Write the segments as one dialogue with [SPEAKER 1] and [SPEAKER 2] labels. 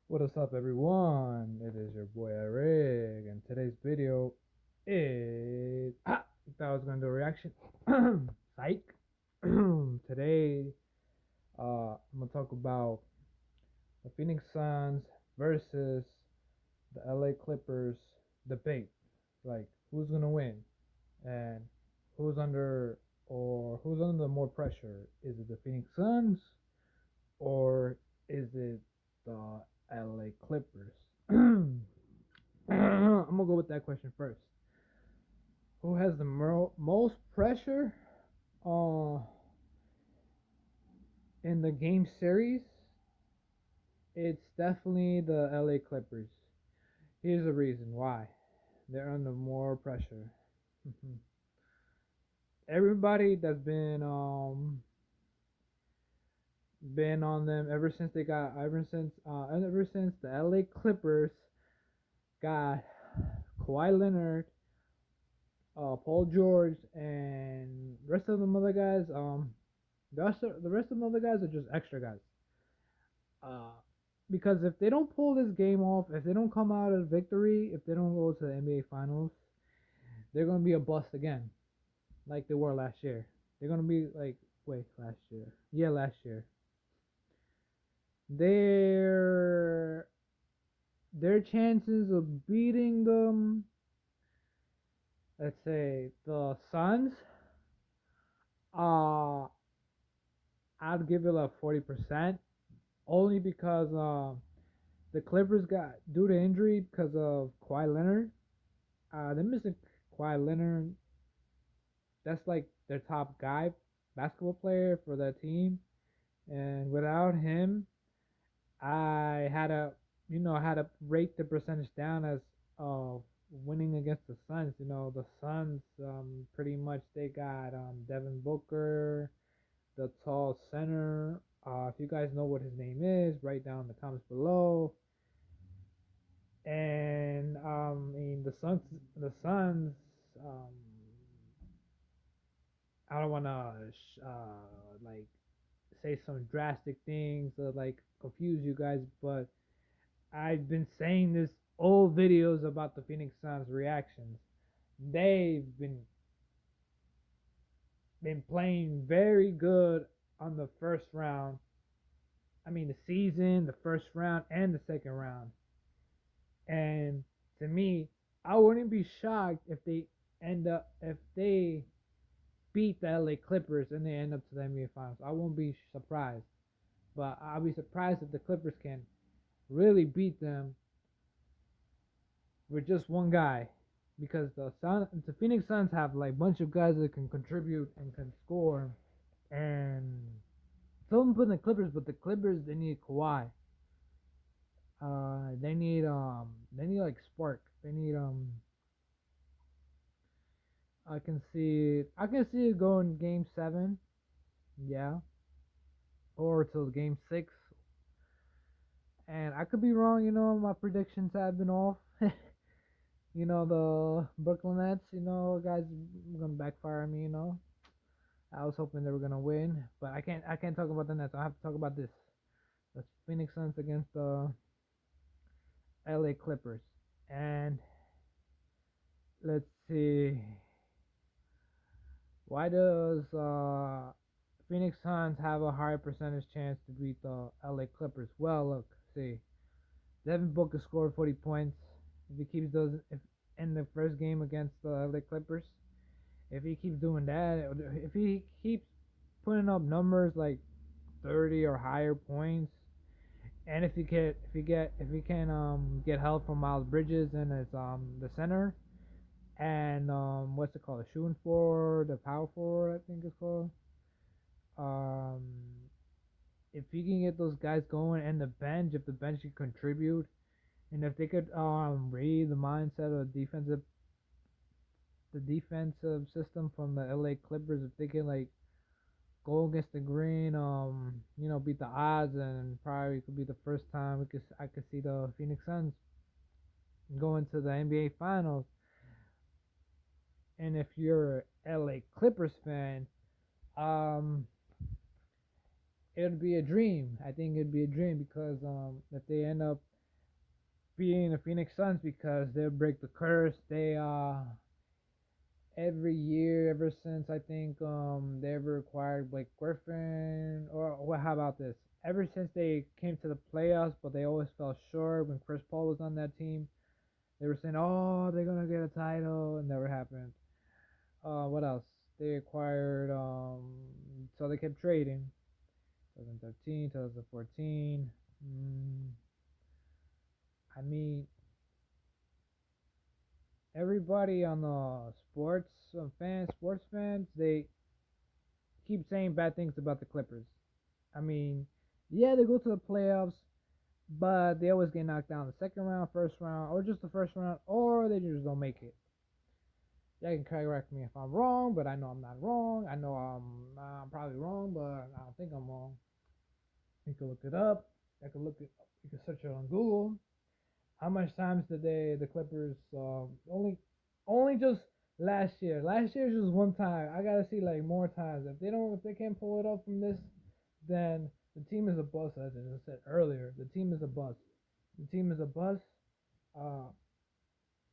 [SPEAKER 1] What is up, everyone? It is your boy Eric, and today's video is I thought I was gonna do a reaction. Psych. Today, I'm gonna talk about the Phoenix Suns versus the LA Clippers debate. Like, who's gonna win, and who's under who's under more pressure? Is it the Phoenix Suns or is it the LA Clippers? I'm gonna go with that question first. Who has the most pressure uh, in the game series? It's definitely the LA Clippers. Here's the reason why they're under more pressure. Everybody that's been on them ever since the LA Clippers got Kawhi Leonard, Paul George, and rest of them other guys. The rest of the other guys are just extra guys. Uh, because if they don't pull this game off, if they don't come out of victory, if they don't go to the NBA Finals, they're gonna be a bust again, like they were last year. They're gonna be like, wait, last year? Yeah, last year. Their their chances of beating them, let's say the Suns, uh, I'd give it like 40%, only because the Clippers got due to injury because of Kawhi Leonard. They're missing Kawhi Leonard. That's like their top guy, basketball player for that team. And without him, I had to, had to rate the percentage down as uh winning against the Suns. The Suns pretty much they got Devin Booker, the tall center. If you guys know what his name is, write down in the comments below. And I mean the Suns. Um, I don't want to like say some drastic things or like confuse you guys, but I've been saying this old videos about the Phoenix Suns reactions. They've been playing very good on the first round. I mean the season, the first round and the second round. And to me, I wouldn't be shocked if they beat the LA Clippers and they end up to the NBA Finals. I won't be surprised, but I'll be surprised if the Clippers can really beat them with just one guy, because the Phoenix Suns have like a bunch of guys that can contribute and can score, and some put in the Clippers, but the Clippers they need Kawhi. They need like spark. They need I can see it going game 7, yeah, or till game 6, and I could be wrong. My predictions have been off. The Brooklyn Nets. Guys, gonna backfire on me. I was hoping they were gonna win, but I can't talk about the Nets. I have to talk about this. That's Phoenix Suns against the LA Clippers. And let's see, why does Phoenix Suns have a higher percentage chance to beat the LA Clippers? Well, look, see, Devin Booker scored 40 points. If he keeps those, if in the first game against the LA Clippers, if he keeps doing that, if he keeps putting up numbers like 30 or higher points, and if he can get help from Miles Bridges and his the center, and what's it called, the shooting forward, the power forward, I think it's called. Um, if he can get those guys going, and if the bench can contribute, and if they could read the mindset of the defensive system from the LA Clippers, if they can like go against the green, beat the odds, and probably could be the first time I could see the Phoenix Suns go into the NBA Finals. And if you're a LA Clippers fan, um, it'd be a dream. I think it'd be a dream because if they end up being the Phoenix Suns because they'll break the curse. They every year ever since I think they ever acquired Blake Griffin, or well, how about this? Ever since they came to the playoffs, but they always fell short when Chris Paul was on that team. They were saying, "Oh, they're gonna get a title," and never happened. What else? They acquired so they kept trading. 2013, 2014. I mean, everybody on the sports fans, they keep saying bad things about the Clippers. I mean, yeah, they go to the playoffs, but they always get knocked down the second round, first round, or just the first round, or they just don't make it. Yeah, you can correct me if I'm wrong, but I know I'm not wrong. I know I'm probably wrong, but I don't think I'm wrong. You can look it up. I can look it. You can search it on Google. How much times did the Clippers only just last year? Last year was just one time. I gotta see like more times. If they can't pull it off from this, then the team is a bust. As I said earlier, the team is a bust. The team is a bust. Uh,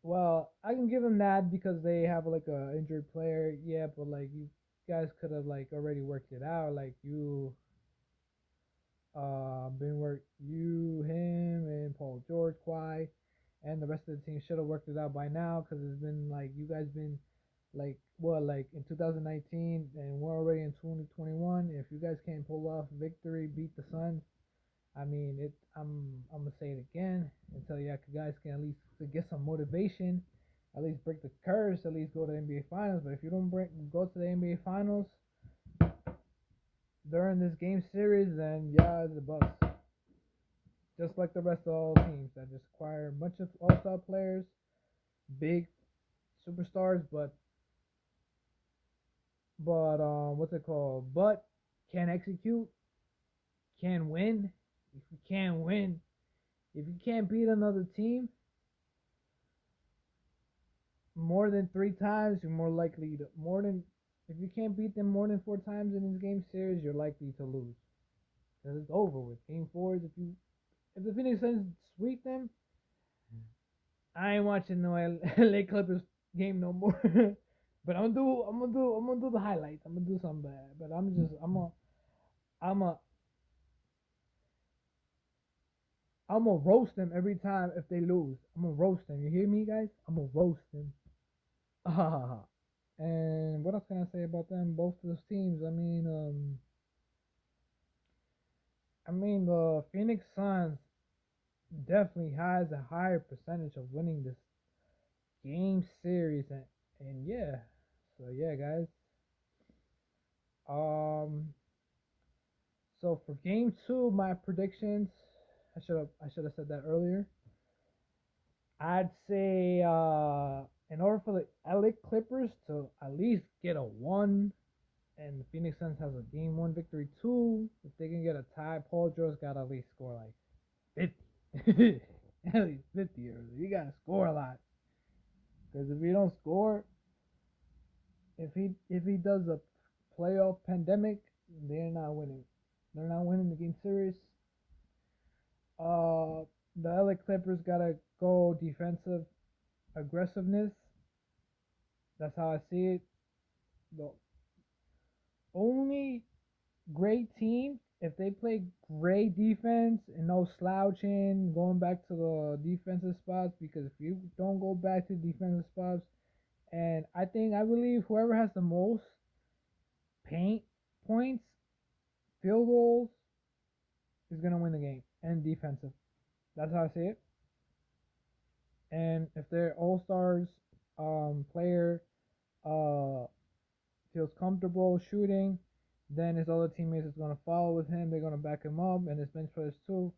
[SPEAKER 1] well, I can give them that because they have like a injured player. Yeah, but like you guys could have like already worked it out. Like him, and Paul George, Kawhi, and the rest of the team should have worked it out by now because it's been like you guys been like like in 2019 and we're already in 2021. If you guys can't pull off victory, beat the Suns, I mean it. I'm gonna say it again until you guys can at least get some motivation, at least break the curse, at least go to the NBA Finals. But if you don't go to the NBA Finals during this game series, then yeah, it's a bust. Just like the rest of all teams that just acquire a bunch of all-star players, big superstars, but what's it called? But can't execute, can't win. If you can't win, if you can't beat another team more than 3 times, you're more likely to more than if you can't beat them more than 4 times in this game series, you're likely to lose. Because it's over with. Game fours, if the Phoenix Suns sweep them, I ain't watching no LA Clippers game no more. But I'm gonna do the highlights. I'm gonna do something bad. But I'm a I'm gonna roast them every time if they lose. I'm gonna roast them. You hear me, guys? I'm gonna roast them. And what else can I say about them? Both of those teams. I mean the Phoenix Suns definitely has a higher percentage of winning this game series, and yeah. So yeah, guys. Um. So for game two, my predictions. I should have said that earlier. I'd say in order for the LA Clippers to at least get a 1, and the Phoenix Suns has a game 1 victory 2, if they can get a tie, Paul George got to at least score like 50. At least 50 or you got to score a lot. Because if you don't score, if he does a playoff pandemic, they're not winning. They're not winning the game series. Uh, the LA Clippers gotta go defensive aggressiveness. That's how I see it. The only great team, if they play great defense and no slouching, going back to the defensive spots, because if you don't go back to defensive spots, and I believe whoever has the most paint points, field goals, is gonna win the game and defensive. That's how I see it. And if their all stars player uh feels comfortable shooting, then his other teammates is gonna follow with him. They're gonna back him up, and his bench players too,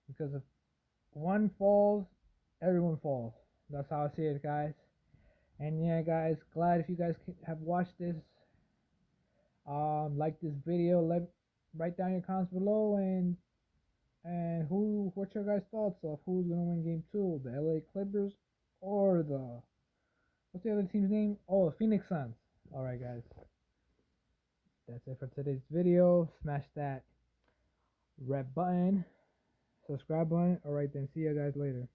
[SPEAKER 1] because if one falls, everyone falls. That's how I see it, guys. And yeah, guys, glad if you guys have watched this. Like this video, write down your comments below, and what's your guys' thoughts of who's gonna win game two, the LA Clippers or the what's the other team's name? Oh, the Phoenix Suns. All right, guys. That's it for today's video. Smash that red button, subscribe button. All right, then. See you guys later.